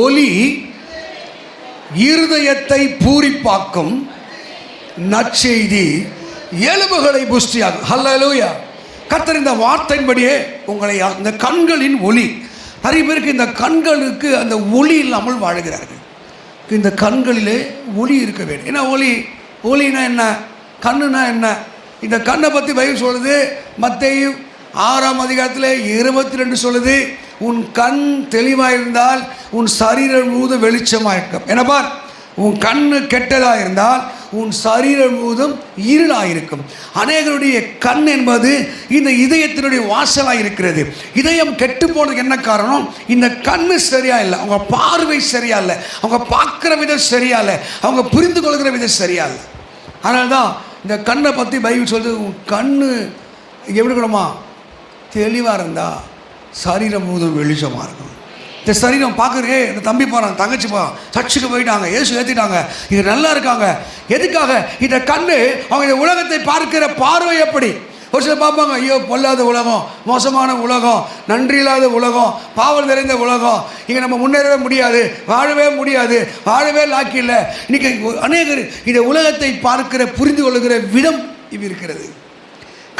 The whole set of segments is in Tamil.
ஒளி இருதயத்தை பூரிப்பாக்கும், நற்செய்தி எலும்புகளை புஷ்டியாகும். ஹல்லேலூயா. கர்த்தர் இந்த வார்த்தையின்படியே உங்களை இந்த கண்களின் ஒளி, நிறைய பேருக்கு இந்த கண்களுக்கு அந்த ஒளி இல்லாமல் வாழ்கிறார்கள். இந்த கண்களிலே ஒளி இருக்க வேண்டும். ஏன்னா ஒளினா என்ன, கண்ணுனா என்ன? இந்த கண்ணை பற்றி பைபிள் சொல்லுது. மத்தேயு 6ஆம் அதிகாரத்தில் 22 சொல்லுது, உன் கண் தெளிவாக இருந்தால் உன் சரீரம் முழுவதும் வெளிச்சமாக இருக்கும். என்ன பார், உன் கண்ணு கெட்டதாக இருந்தால் உன் சரீரம் முழுவதும் இருளாக இருக்கும். அநேகருடைய கண் என்பது இந்த இதயத்தினுடைய வாசலாக இருக்கிறது. இதயம் கெட்டு போனதுக்கு என்ன காரணம்? இந்த கண்ணு சரியா இல்லை, அவங்க பார்வை சரியா இல்லை, அவங்க பார்க்குற விதம் சரியா இல்லை, அவங்க புரிந்து கொள்கிற விதம் சரியா இல்லை. அதனால தான் இந்த கண்ணை பற்றி பைபிள் சொல்லுது, உன் கண்ணு எப்படி இருக்கணுமா, தெளிவாக இருந்தால் சரீரம் முழுவதும் வெளிச்சமாக இருக்கும். இந்த சரீரம் பார்க்குறே, இந்த தம்பி போகிறான், தங்கச்சி போகிறான், சர்ச்சுக்கு போயிட்டாங்க, இயேசு ஏற்றிட்டாங்க, இது நல்லா இருக்காங்க. எதுக்காக? இந்த கண்ணு அவங்க இந்த உலகத்தை பார்க்கிற பார்வை எப்படி? ஒரு சில பார்ப்பாங்க, ஐயோ பொல்லாத உலகம், மோசமான உலகம், நன்றி இல்லாத உலகம், பாவம் நிறைந்த உலகம், இங்கே நம்ம முன்னேறவே முடியாது, வாழவே முடியாது, வாழவே லாக்கி இல்லை. இன்றைக்கி அநேகர் இந்த உலகத்தை பார்க்கிற புரிந்து கொள்ளுகிற விதம் இது இருக்கிறது.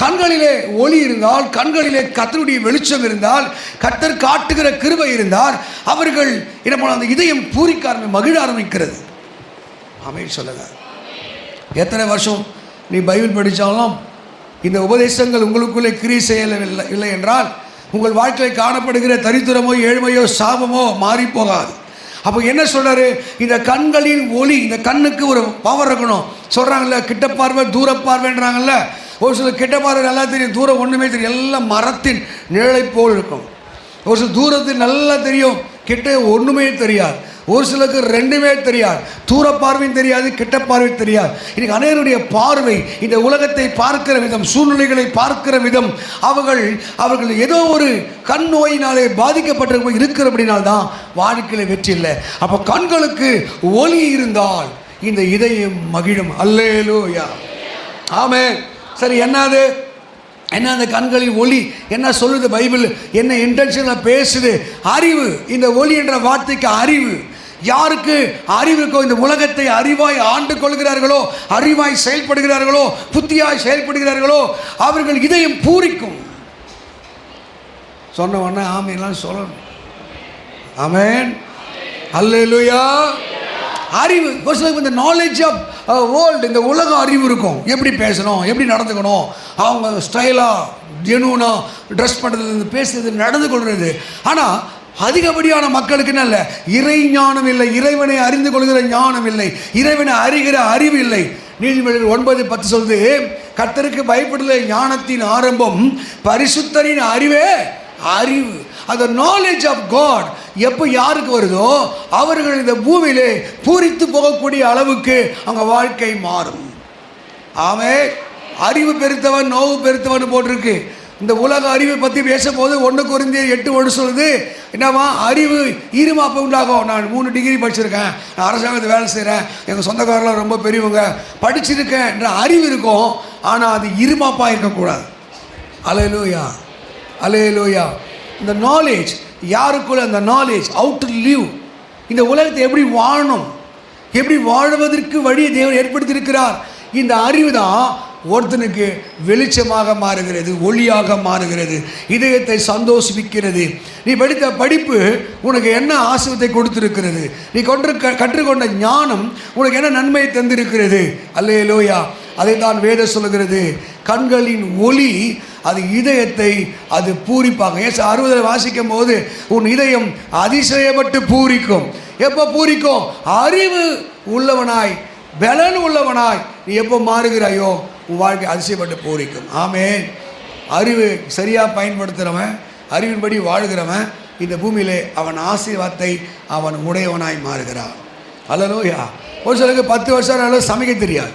கண்களிலே ஒளி இருந்தால், கண்களிலே கர்த்தருடைய வெளிச்சம் இருந்தால், கர்த்தர் காட்டுகிற கிருபை இருந்தால், அவர்கள் என்ன அந்த இதயம் பூரிக்க மகிழ ஆரம்பிக்கிறது. ஆமென் சொல்லுங்க. எத்தனை வருஷம் நீ பைபிள் படித்தாலும் இந்த உபதேசங்கள் உங்களுக்குள்ளே கிரியை செய்யவில்லை என்றால் உங்கள் வாழ்க்கையில் காணப்படுகிற தரித்திரமோ ஏழ்மையோ சாபமோ மாறி போகாது. அப்போ என்ன சொல்கிறாரு? இந்த கண்களின் ஒளி, இந்த கண்ணுக்கு ஒரு பவர் இருக்கணும். சொல்கிறாங்கல்ல, கிட்ட பார்வை தூர பார்வைன்றாங்கல்ல. ஒரு சில கிட்ட பார்வை நல்லா தெரியும், தூரம் ஒன்றுமே தெரியும், எல்லாம் மரத்தின் நிழலை போல் இருக்கும். ஒரு சில தூரத்தில் நல்லா தெரியும், கிட்ட ஒன்றுமே தெரியாது. ஒரு சிலருக்கு ரெண்டுமே தெரியாது, தூர பார்வையும் தெரியாது, கிட்ட பார்வை தெரியாது. இன்னைக்கு அநேகருடைய பார்வை இந்த உலகத்தை பார்க்கிற விதம், சூழ்நிலைகளை பார்க்கிற விதம், அவர்கள் ஏதோ ஒரு கண் நோயினாலே பாதிக்கப்பட்டு இருக்கிறபடினால்தான் வாழ்க்கையில் வெற்றி இல்லை. அப்போ கண்களுக்கு ஒளி இருந்தால் இந்த இதயம் மகிழும். அல்லேலூயா, ஆமென். சரி, என்னது என்ன அந்த கண்களில் ஒளி என்ன சொல்லுது பைபிள்? என்ன இன்டென்ஷனில் பேசுது? அறிவு. இந்த ஒளி என்ற வார்த்தைக்கு அறிவு. யாருக்கு அறிவு இருக்கோ, இந்த உலகத்தை அறிவாய் ஆண்டு கொள்கிறார்களோ, அறிவாய் செயல்படுகிறார்களோ, புத்தியாய் செயல்படுகிறார்களோ, அவர்கள் இதயம் பூரிக்கும். சொன்ன உடனே ஆமென்லாம் சொல்லணும். ஆமென், அல்லேலூயா. அறிவு. இந்த நாலேஜ் ஆஃப் வேர்ல்டு, இந்த உலக அறிவு இருக்கும். எப்படி பேசணும், எப்படி நடந்துக்கணும், அவங்க ஸ்டைலாக ஜெனூனாக ட்ரெஸ் பண்ணுறது, பேசுறது, நடந்து கொள்வது. ஆனால் அதிகப்படியான மக்களுக்கு என்ன இல்லை? இறை ஞானம் இல்லை, இறைவனை அறிந்து கொள்கிற ஞானம் இல்லை, இறைவனை அறிகிற அறிவு இல்லை. நீதிமொழிகள் 9:10 சொல்லுது, கர்த்தருக்கு பயப்படுகிற ஞானத்தின் ஆரம்பம் பரிசுத்தரின் அறிவே அறிவு. அந்த நாலேஜ் ஆஃப் காட் எப்போ யாருக்கு வருதோ அவர்கள் இந்த பூமியிலே பூரித்து போகக்கூடிய அளவுக்கு அவங்க வாழ்க்கை மாறும். ஆமென். அறிவு பெருத்தவன் நோவு பெருத்தவன் போட்டிருக்கு. இந்த உலக அறிவை பற்றி பேசும்போது 1 கொரிந்தியர் 8:1 சொல்லுது, என்னவா? அறிவு ஈருமாப்பு உண்டாகும். நான் 3 டிகிரி படிச்சிருக்கேன், நான் அரசாங்கத்தில் வேலை செய்கிறேன், எங்கள் சொந்தக்காரெலாம் ரொம்ப பெரியவங்க, படிச்சிருக்கேன் என்ற அறிவு இருக்கும். ஆனால் அது இருமாப்பாக இருக்கக்கூடாது. அல்லேலூயா, அல்லேலூயா. இந்த நாலேஜ் யாருக்குள்ள, அந்த நாலேஜ் அவுட் டு லிவ், இந்த உலகத்தை எப்படி வாழணும், எப்படி வாழ்வதற்கு வழியை தேவன் ஏற்படுத்தியிருக்கிறார். இந்த அறிவு தான் ஒருத்தனுக்கு வெளிச்சமாக மாறுகிறது, ஒளியாக மாறுகிறது, இதயத்தை சந்தோஷிக்கிறது. நீ படித்த படிப்பு உனக்கு என்ன ஆசீர்வாதத்தை கொடுத்திருக்கிறது, நீ கற்றுக்கொண்ட ஞானம் உனக்கு என்ன நன்மையை தந்திருக்கிறது. அல்லேலூயா. அதை தான் வேதம் சொல்லுகிறது, கண்களின் ஒளி அது இதயத்தை அது பூரிப்பாங்க. 60 வாசிக்கும் போது உன் இதயம் அதிசயப்பட்டு பூரிக்கும். எப்போ பூரிக்கும்? அறிவு உள்ளவனாய், பலன் உள்ளவனாய் நீ எப்போ மாறுகிறாயோ உன் வாழ்க்கை அதிசயப்பட்டு பூரிக்கும். ஆமென். அறிவு சரியாக பயன்படுத்துகிறவன், அறிவின்படி வாழ்கிறவன் இந்த பூமியிலே அவன் ஆசீர்வாதத்தை அவன் உடையவனாய் மாறுகிறான். அல்லேலூயா. ஒரு சிலருக்கு 10 வருஷம் ஆனாலும் சமைக்க தெரியாது,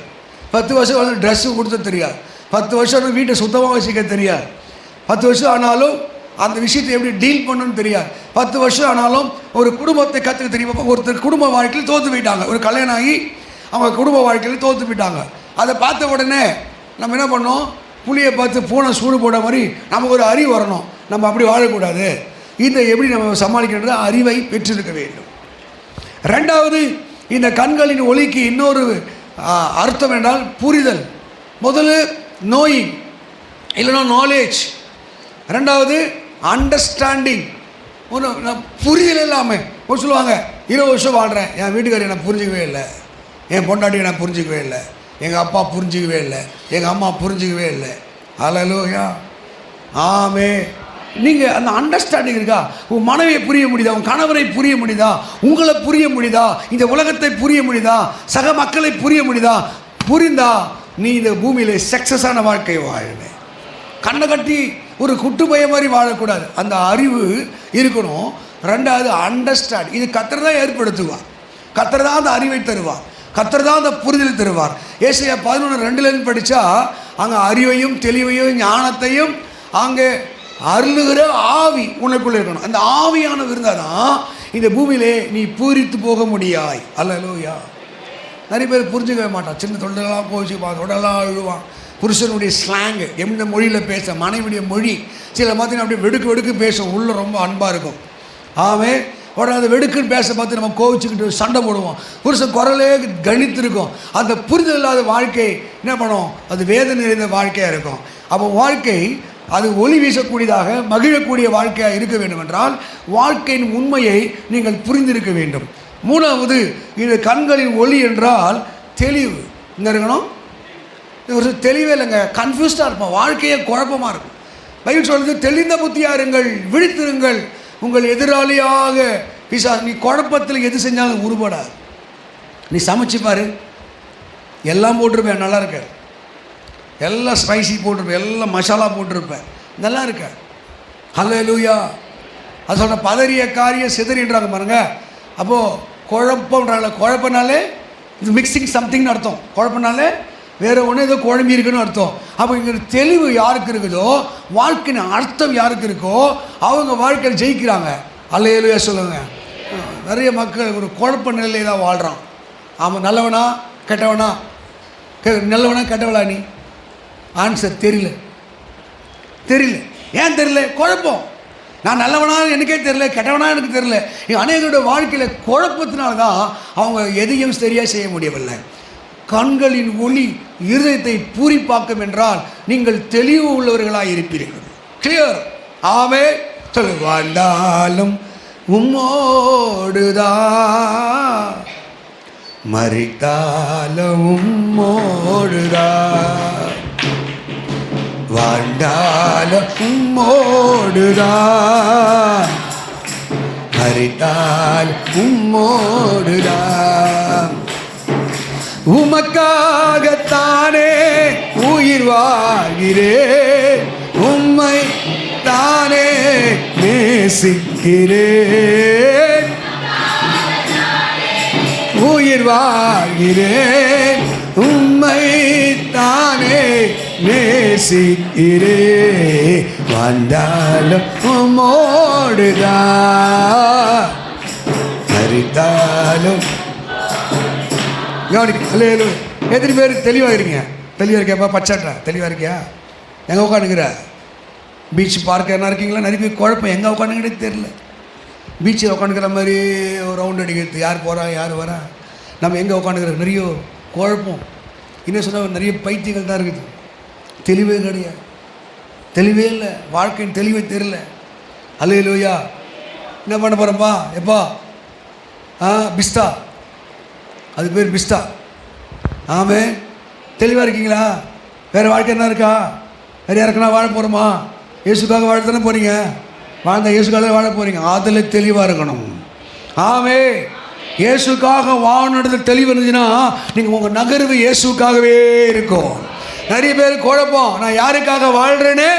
10 வருஷம் ட்ரெஸ்ஸு கொடுத்த தெரியாது, 10 வருஷம் வீட்டை சுத்தமாக வச்சுக்க தெரியாது, 10 வருஷம் ஆனாலும் அந்த விஷயத்தை எப்படி டீல் பண்ணணும்னு தெரியாது, 10 வருஷம் ஆனாலும் ஒரு குடும்பத்தை கற்றுக்க தெரியுமா? ஒருத்தர் குடும்ப வாழ்க்கையில் தோற்று போயிட்டாங்க, ஒரு கல்யாணம் ஆகி அவங்க குடும்ப வாழ்க்கையில் தோற்று போயிட்டாங்க. அதை பார்த்த உடனே நம்ம என்ன பண்ணோம்? புளியை பார்த்து பூனை சூடு போட மாதிரி நமக்கு ஒரு அறிவு வரணும், நம்ம அப்படி வாழக்கூடாது, இதை எப்படி நம்ம சமாளிக்கிறது அறிவை பெற்றிருக்க வேண்டும். ரெண்டாவது, இந்த கண்களின் ஒளிக்கு இன்னொரு அர்த்தம் என்றால் புரிதல். முதல்ல நோயிங், இல்லைன்னா நாலேஜ். ரெண்டாவது அண்டர்ஸ்டாண்டிங், ஒன்று புரிதல் இல்லாமல். ஒரு சொல்லுவாங்க 20 வருஷம் வாழ்கிறேன், என் வீட்டுக்காரர் என்னை புரிஞ்சிக்கவே இல்லை, என் பொண்டாட்டி என்னை புரிஞ்சிக்கவே இல்லை, எங்கள் அப்பா புரிஞ்சிக்கவே இல்லை, எங்கள் அம்மா புரிஞ்சிக்கவே இல்லை. ஹல்லேலூயா, ஆமே. நீங்கள் அந்த அண்டர்ஸ்டாண்டிங் இருக்கா? உன் மனைவியை புரிய முடியுதா? உன் கணவரை புரிய முடியுதா? உங்களை புரிய முடியுதா? இந்த உலகத்தை புரிய முடியுதா? சக மக்களை புரிய முடியுதா? புரிந்தா நீ இந்த பூமியில் சக்ஸஸான வாழ்க்கை வாழ்வே. கண்ணை கட்டி ஒரு குட்டு பைய மாதிரி வாழக்கூடாது. அந்த அறிவு இருக்கணும். ரெண்டாவது அண்டர்ஸ்டாண்ட். இது கர்த்தர் தான் ஏற்படுத்துவார். கர்த்தர் தான் அந்த அறிவை தருவார். கர்த்தர் தான் அந்த புரிதல் தருவார். ஏசாயா 11:2 படித்தா அங்கே அறிவையும் தெளிவையும் ஞானத்தையும் அங்கே அருளுகிற ஆவி உனக்குள்ளே இருக்கணும். அந்த ஆவியான இருந்தால் தான் இந்த பூமியிலே நீ பூரித்து போக முடியாய். அல்லேலூயா. நிறைய பேர் புரிஞ்சுக்கவே மாட்டான். சின்ன தொண்டெல்லாம் கோச்சிப்பான், தொடலாம் அழுவான். புருஷனுடைய ஸ்லாங்கு, எந்த மொழியில் பேச, மனைவிடைய மொழி சில பார்த்தீங்கன்னா அப்படியே வெடுக்கு வெடுக்கு பேசும், உள்ளே ரொம்ப அன்பாக இருக்கும். ஆமே. உடனே அந்த வெடுக்குன்னு பேச பார்த்து நம்ம கோவிச்சுக்கிட்டு சண்டை போடுவோம். புருஷன் குரலே கணித்திருக்கும். அந்த புரிதல் இல்லாத வாழ்க்கை என்ன பண்ணும்? அது வேதனை நிறைந்த வாழ்க்கையாக இருக்கும். அப்போ வாழ்க்கை அது ஒளி வீசக்கூடியதாக மகிழக்கூடிய வாழ்க்கையாக இருக்க வேண்டும் என்றால் வாழ்க்கையின் உண்மையை நீங்கள் புரிந்திருக்க வேண்டும். மூணாவது, இது கண்களின் ஒளி என்றால் தெளிவு. இங்கே இருக்கணும். ஒரு தெளிவே இல்லைங்க, கன்ஃபியூஸ்டாக இருப்போம், வாழ்க்கையே குழப்பமாக இருக்கும். பைபிள் சொல்றது தெளிந்த புத்தியாக இருங்கள், விழித்திருங்கள், உங்கள் எதிராளியாக நீ குழப்பத்தில் எது செஞ்சாலும் உருப்படாது. நீ சமைச்சு பாரு, எல்லாம் போட்டிருப்பேன், நல்லா இருக்க, எல்லாம் ஸ்பைசி போட்டிருப்பேன், எல்லாம் மசாலா போட்டிருப்பேன், நல்லா இருக்க. ஹல்லேலூயா. அது சொல்கிற பதறிய காரியம் சிதறின்றாங்க பாருங்க. அப்போது குழப்பம்ன்றாங்க. குழப்பனாலே இது மிக்சிங் சம்திங்னு அர்த்தம். குழப்பனாலே வேறு ஒன்று ஏதோ குழம்பி இருக்குன்னு அர்த்தம். அப்போ இங்கே தெளிவு யாருக்கு இருக்குதோ, வாழ்க்கையின் அர்த்தம் யாருக்கு இருக்கோ அவங்க வாழ்க்கையில் ஜெயிக்கிறாங்க. அல்லேலூயா சொல்லுங்க. நிறைய மக்கள் ஒரு குழப்ப நிலையில் தான் வாழ்கிறான். ஆமாம், நல்லவனா கெட்டவனா, நல்லவனா கெட்டவளா நீ? ஆன்சர் தெரியல. ஏன் தெரியல? குழப்பம். நான் நல்லவனா எனக்கே தெரியல, கெட்டவனா எனக்கு தெரியல. அநேகருடைய வாழ்க்கையில் குழப்பத்தினால தான் அவங்க எதையும் சரியாக செய்ய முடியவில்லை. கண்களின் ஒளி இருதயத்தை பூரிப்பாக்கும் என்றால் நீங்கள் தெளிவு உள்ளவர்களாக இருப்பீர்கள். கிளியர். ஆமே. சொல்லு. வாழ்ந்தாலும் உம்மோடுதா, மரித்தாலும் உம்மோடுதா, வாழ்ந்தாலும் உம்மோடுதா, மரித்தால் உம்மோடுதா. உமக்காகத்தானே உயிர் வாழ்கிறேன், உம்மை தானே நேசிக்கிறேன். உயிர் வாழ்கிறேன், உம்மை தானே நேசிக்கிறேன். வந்தாலும் உம்மோடுதான், மரித்தாலும். எத்தனை பேர் தெளிவாக இருக்கீங்க? தெளிவாக இருக்கியாப்பா? பச்சாட்டா தெளிவாக இருக்கியா? எங்கே உட்காந்துக்கிற? பீச் பார்க்க என்ன இருக்கீங்களா? நிறைய பேர் குழப்பம், எங்கே உட்காந்துக்கிட்டே தெரியல. பீச்சில் உட்காந்துக்கிற மாதிரி ஒரு ரவுண்ட் அடிக்கிறது, யார் போகிறா யார் வரா, நம்ம எங்கே உட்காந்துக்கிற, நிறைய குழப்பம். இன்னும் சொன்னால் நிறைய பைத்தியங்கள் தான் இருக்குது. தெளிவே கிடையாது, தெளிவே இல்லை, வாழ்க்கையின் தெளிவே தெரியல. அல்லேலூயா. என்ன பண்ண போகிறப்பா? எப்பா பிஸ்தா, அது பேர் பிஸ்தா. ஆமே. தெளிவாக இருக்கீங்களா? வேறு வாழ்க்கை என்ன இருக்கா? வேறு யாருக்குன்னா வாழ போகிறோமா? இயேசுக்காக வாழ தானே போகிறீங்க. வாழ்ந்த இயேசுக்காக வாழ போகிறீங்க, அதில் தெளிவாக இருக்கணும். ஆமே. இயேசுக்காக வாழணுன்றது தெளிவு இருந்துச்சுன்னா நீங்கள் உங்கள் நகர்வு இயேசுக்காகவே இருக்கும். நிறைய பேர் குழப்பம், நான் யாருக்காக வாழ்கிறேன்னு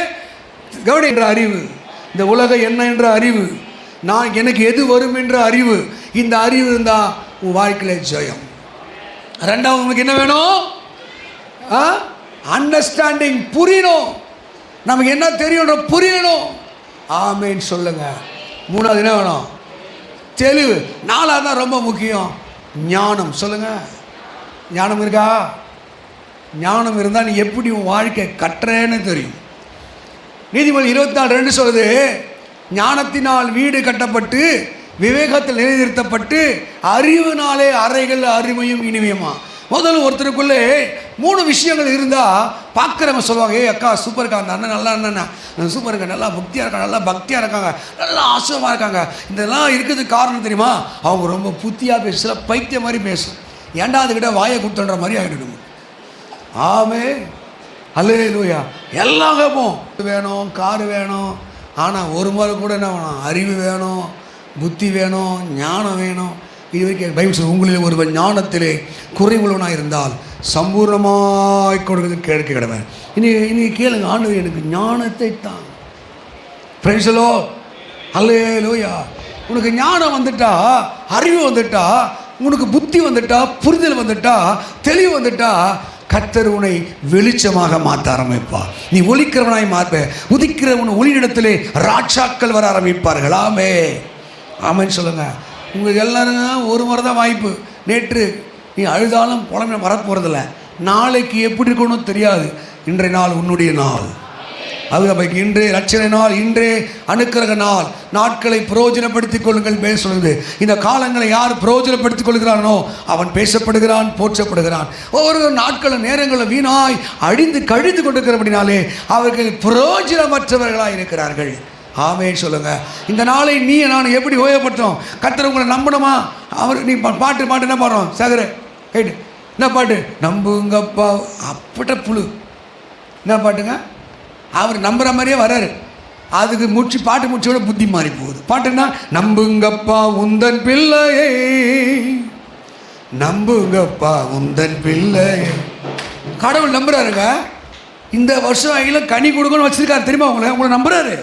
கவனி என்ற அறிவு, இந்த உலகம் என்ன என்ற அறிவு, நான் எனக்கு எது வரும் என்ற அறிவு, இந்த அறிவு இருந்தால் உன் வாழ்க்கையில் ஜெயம். ரெண்டாவது உங்களுக்கு என்ன வேணும்? அண்டர்ஸ்டாண்டிங், புரியணும். நமக்கு என்ன தெரியும்ன்ற புரியணும். ஆமேன்னு சொல்லுங்க. மூணாவது என்ன வேணும்? தெளிவு. நாலாவது தான் ரொம்ப முக்கியம், ஞானம். சொல்லுங்க. ஞானம் இருக்கா? ஞானம் இருந்தால் நீ எப்படி உன் வாழ்க்கை கட்டுறேன்னு தெரியும். நீதிமொழி 24:2 சொல்லுது, ஞானத்தினால் வீடு கட்டப்பட்டு விவேகத்தில் நிலைநிறுத்தப்பட்டு அறிவினாலே அறைகள் அருமையும் இனிமையுமா. முதல்ல ஒருத்தருக்குள்ளே 3 விஷயங்கள் இருந்தால் பார்க்குறவங்க சொல்லுவாங்க, ஏ அக்கா சூப்பர்க்கா, அந்த அண்ணன் நல்லா அண்ணன் சூப்பருங்க, நல்லா பக்தியாக இருக்காங்க, நல்லா பக்தியாக இருக்காங்க, நல்லா ஆசமாக இருக்காங்க. இதெல்லாம் இருக்கிறதுக்கு காரணம் தெரியுமா? அவங்க ரொம்ப புத்தியாக பேசல, பைத்திய மாதிரி பேசும். ஏன்டா அதுக்கிட்ட வாயை கொடுத்துன்ற மாதிரி ஆகிடும். ஆமே அல்லேலூயா. எல்லாம் கேட்போம், வேணும், காரு வேணும். ஆனால் ஒரு முறை கூட என்ன வேணும்? அறிவு வேணும், புத்தி வேணும், ஞானம் வேணும். இது வரைக்கும் பைபிள் சொல்லுது, உங்களில் ஒருவன் ஞானத்திலே குறைவுள்ளவனாக இருந்தால் சம்பூர்ணமாய் கொடுக்கிறது கேட்க கிடவேன். இனி கேளுங்க, ஆண்டவர் எனக்கு ஞானத்தை தான். பிரைஸ் தி லார்ட், அல்லேலூயா. உனக்கு ஞானம் வந்துட்டா, அறிவு வந்துட்டா, உனக்கு புத்தி வந்துட்டா, புரிதல் வந்துட்டா, தெளிவு வந்துட்டா, கர்த்தர் உன்னை வெளிச்சமாக மாற்ற ஆரம்பிப்பார். நீ ஒளிக்கிறவனாய் மாற்ப. உதிக்கிறவன் ஒளியிடத்திலே ராட்சாக்கள் வர ஆரம்பிப்பார்கள். ஆமே ஆமேன்னு சொல்லுங்க. உங்களுக்கு எல்லாரும் ஒரு முறை தான் வாய்ப்பு. நேற்று நீ அழுதாலும் புலமை வரப்போகிறதில்ல. நாளைக்கு எப்படி இருக்கணும் தெரியாது. இன்றைய நாள் உன்னுடைய நாள். அது இன்றே ரட்சணை நாள், இன்றே அனுக்கிரக நாள். நாட்களை பிரயோஜனப்படுத்திக் கொள்ளுங்கள் பேச சொல்லுது. இந்த காலங்களை யார் பிரயோஜனப்படுத்திக் கொள்கிறானோ அவன் பேசப்படுகிறான், போற்றப்படுகிறான். ஒவ்வொரு நாட்களும் நேரங்களும் வீணாய் அழிந்து கழிந்து கொண்டிருக்கிறபடினாலே அவர்கள் பிரயோஜனமற்றவர்களாக இருக்கிறார்கள். ஆமேன்னு சொல்லுங்க. இந்த நாளை நீ நான் எப்படி உபயோகப்படுத்தும்? கர்த்தர் உங்களை நம்பணுமா? அவர் நீ பாட்டு என்ன பாடுறோம் சேகர கேட்டு, என்ன பாட்டு? நம்புங்கப்பா அப்பட்ட புழு. என்ன பாட்டுங்க? அவர் நம்புற மாதிரியே வர்றாரு. அதுக்கு பாட்டு முடிச்சோட புத்தி மாறி போகுது. பாட்டுன்னா நம்புங்கப்பா உந்தன் பிள்ளையே, நம்புங்கப்பா உந்தன் பிள்ளையே. கடவுள் நம்புறாருங்க. இந்த வருஷம் ஆகில கனி கொடுக்கணும்னு வச்சிருக்காரு தெரியுமா? உங்களை நம்புறாரு.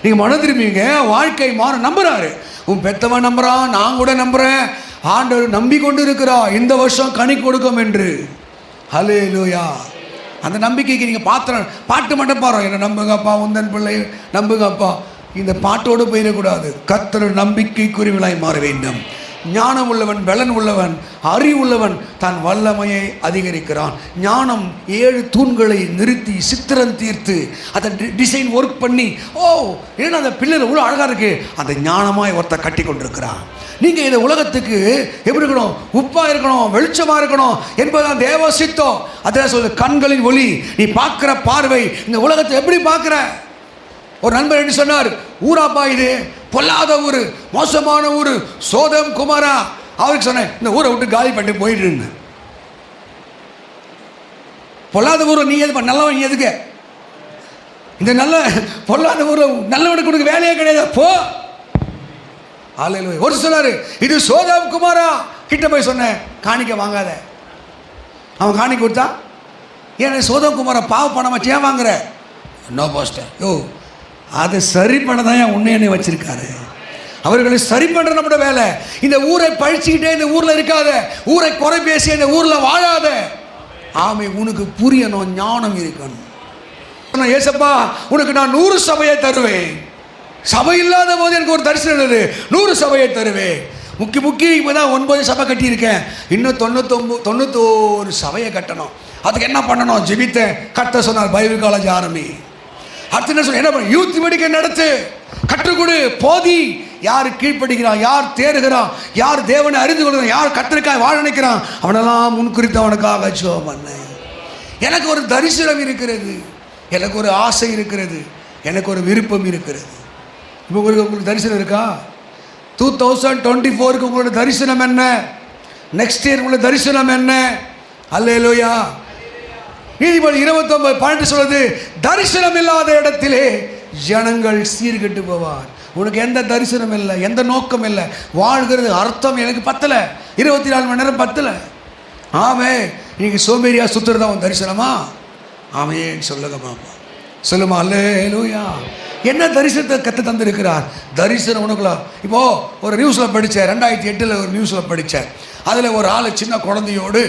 நீங்கள் மன திரும்பிங்க, வாழ்க்கை மாற நம்புறாரு. உன் பெத்தவன் நம்புறான், நான் கூட நம்புறேன். ஆண்டவர் நம்பிக்கொண்டு இருக்கிறா இந்த வருஷம் கனி கொடுக்கும் என்று. ஹல்லேலூயா. அந்த நம்பிக்கைக்கு நீங்கள் பாட்டு மட்டும் பாடுறோம். என்ன நம்புங்கப்பா உந்தன் பிள்ளை, நம்புங்கப்பா. இந்த பாட்டோடு போயிடக்கூடாது. கர்த்தர் நம்பிக்கைக்குரியவனாய் மாற வேண்டும். ஞானம் உள்ளவன், பலன் உள்ளவன், அறிவுள்ளவன் தன் வல்லமையை அதிகரிக்கிறான். ஞானம் 7 தூண்களை நிறுத்தி சித்திரம் தீர்த்து அதை டிசைன் ஒர்க் பண்ணி, ஓ ஏன்னா அந்த பிள்ளைகள் இவ்வளோ அழகாக இருக்கு, அந்த ஞானமாய் ஒருத்தர் கட்டி கொண்டிருக்கிறான். நீங்கள் இந்த உலகத்துக்கு எப்படி இருக்கணும்? உப்பாக இருக்கணும், வெளிச்சமாக இருக்கணும் என்பதுதான் தேவ சித்தம். அதான் சொல்லுது, கண்களின் ஒளி. நீ பார்க்குற பார்வை இந்த உலகத்தை எப்படி பார்க்குற? ஒரு நண்பர் என்ன சொன்னார்? ஊராப்பா இது பொல்லாத ஊர், மோசமான ஊர், சோதம் குமாரா. அவருக்கு சொன்னேன், இந்த ஊரை விட்டு காலி பண்ணி போயிட்டு. பொல்லாத ஊரை நீ எது நல்லவன், நீ எதுக்கு இந்த நல்ல பொல்லாத ஊரை நல்லவனுக்கு கொடுக்க வேலையே கிடையாது, போ. அல்லேலூயா. ஒரு சொன்னாரு, இது சோதம் குமாரா. கிட்ட போய் சொன்னேன், காணிக்க வாங்காத. அவன் காணிக்க கொடுத்தா, ஏன் சோதம் குமாரா பாவ பணமா ஏன் வாங்குற? No pastor. யோ, அதை சரி பண்ண தான் உன்னை வச்சிருக்காரு. அவர்களை சரி பண்ணுற நம்மளோட வேலை. இந்த ஊரை பழிச்சுக்கிட்டே இந்த ஊரில் இருக்காத, ஊரை குறை பேசி இந்த ஊரில் வாழாத. ஆமை, உனக்கு புரியணும், ஞானம் இருக்கணும். ஏசப்பா உனக்கு நான் 100 சபையை தருவேன். சபை இல்லாத போது எனக்கு ஒரு தரிசனம் இருந்தது, 100 சபையை தருவேன். முக்கிய இப்போ தான் 9 சபை கட்டியிருக்கேன். இன்னும் 91 சபையை கட்டணும். அதுக்கு என்ன பண்ணணும்? ஜெபித்தேன். கட்ட சொன்னார், பைபிள் காலேஜ் ஆரம்பி. அடுத்து என்ன சொல்ல, என்ன பண்ண? யூத் மெடிக்கை நடத்து, கற்றுக்கொடு, போதி. யார் கீழ்ப்படுகிறான், யார் தேடுகிறான், யார் தேவனை அறிந்து கொள்கிறான், யார் கர்த்தருக்காய் வாழ நினைக்கிறான், அவனெல்லாம் முன்குறித்து அவனுக்காக ஜெபம் பண்ண. எனக்கு ஒரு தரிசனம் இருக்கிறது, எனக்கு ஒரு ஆசை இருக்கிறது, எனக்கு ஒரு விருப்பம் இருக்கிறது. இப்போ உங்களுக்கு தரிசனம் இருக்கா? 2024க்கு உங்களோட தரிசனம் என்ன? நெக்ஸ்ட் இயர் உங்களோட தரிசனம் என்ன? அல்லேலூயா. நீதிபதி 29:12 சொல்லுது, தரிசனம் இல்லாத இடத்திலே ஜனங்கள் சீர்கெட்டு போவார். உனக்கு எந்த தரிசனம் இல்லை, எந்த நோக்கம் இல்லை, வாழ்கிறது அர்த்தம் எனக்கு பத்தலை, 24 மணி நேரம் பத்தலை. ஆமே, நீங்கள் சோம்பேறியா சுற்றுறதா உன் தரிசனமா? ஆமையேன்னு சொல்லுங்க மாமா, சொல்லுமா. அல்லேலூயா. என்ன தரிசனத்தை கற்று தந்திருக்கிறார்? தரிசனம் உனக்குலாம். இப்போது ஒரு நியூஸில் படித்தேன், 2008 ஒரு நியூஸில் படித்தேன். அதில் ஒரு ஆள் சின்ன குழந்தையோடு